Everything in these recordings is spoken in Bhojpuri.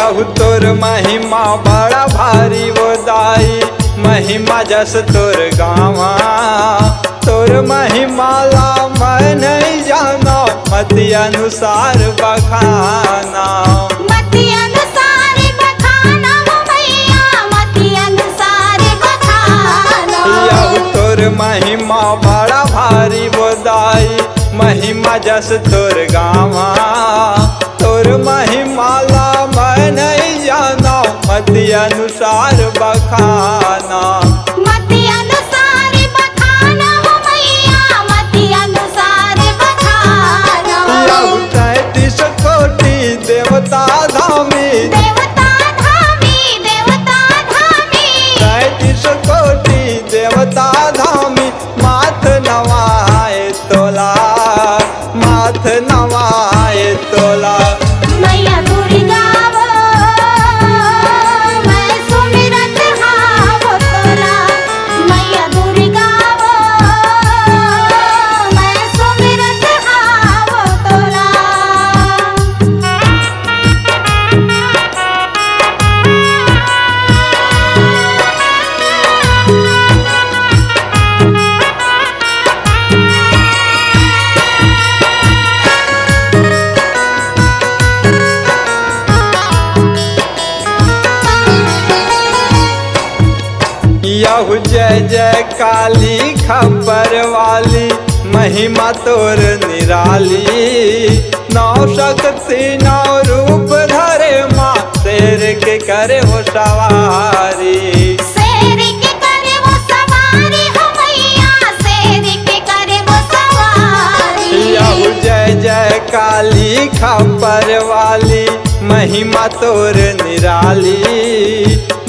यहु तोर महिमा बड़ा भारी वो दाई, महिमा जस तोर गावा। तोर महिमा ला मैं नहीं जाना, मति अनुसार बखाना। मति अनुसार बखाना हो भैया, मति अनुसार बखाना। यहु तोर महिमा बड़ा भारी वो दाई, महिमा जस तोर गावा। तोर महिमा ला मैं नहीं जाना, मति अनुसार बखाना। मति अनुसार बखाना हो भैया, मति अनुसार बखाना। यहु 33 कोटि देवता धामी, देवता धामी, देवता धामी। 33 कोटि देवता धामी। माथ नवाए तोला, माथ नवाए तोला। मैया दुर्गा वो, मैं सुमिरत हावो तोला। मैया दुर्गा वो, मैं सुमिरत हावो तोला। यहु जय जय काली खबर वाली, महिमा तोर निराली। नौ शक्ति नौ रूप धरे माँ, शेर के करे हो सवारी। शेर के करे वो सवारी हो भैया, शेर के करे वो सवारी। यहु जय जय काली खबर वाली, महिमा तोर निराली।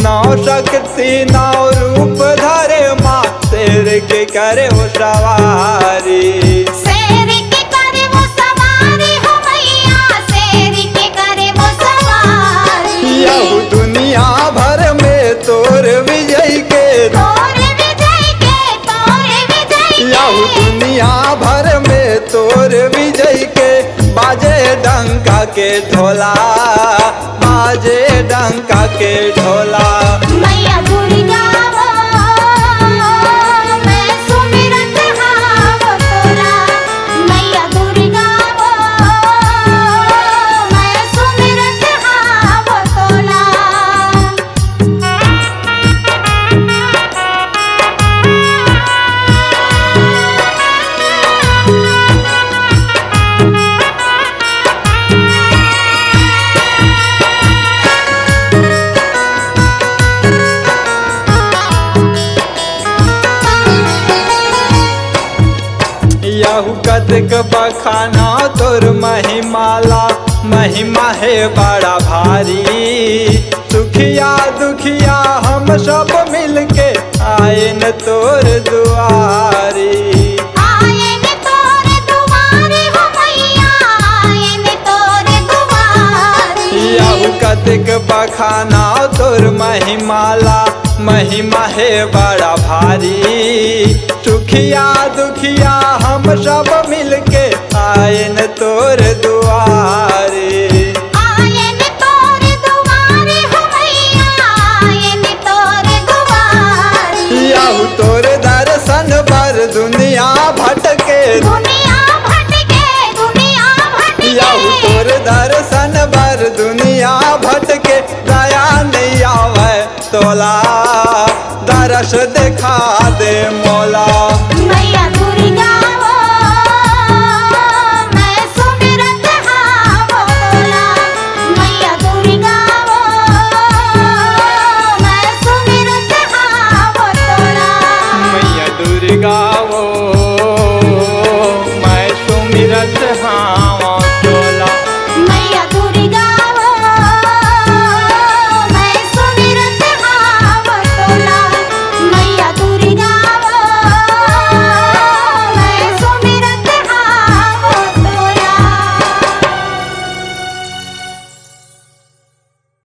नौ शक्ति नौ रूप धरे माँ, शेर के करे हो सवारी। शेर के करे वो सवारी हो भैया, शेर के करे वो सवारी। यहु दुनिया भर में तोर विजय के, तोर विजय के, तोर विजय के। यहु दुनिया भर में तोर विजय के। बाजे डंका के ढोला, बाजे डंका के ढोला। मैया दुर्गा वो, मैं सुमिरत हावो तोला। मैया दुर्गा वो, मैं सुमिरत हावो तोला। यहु कतक बखाना तोर महिमाला, महिमा है बड़ा भारी। सुखिया दुखिया हम सब मिलके आए न तोर दुआरी। आए ने तोर दुआरे हो भैया, आए ने तोर दुआरे। यहु कतक बखाना तोर महिमाला, महिमा है बड़ा भारी। सुखिया दुखिया हम सब मिलके आए न तोर दुआरे। आए ने तोर दुआरे हो भैया, आए ने तोर दुआरे। यहु तोर दर्शन पर दुनिया भटके, दुनिया भटके, दुनिया भटके। यहु तोर दर्शन पर दुनिया भटके। दया नहीं आवे तोला, दरस दिखा दे मौला।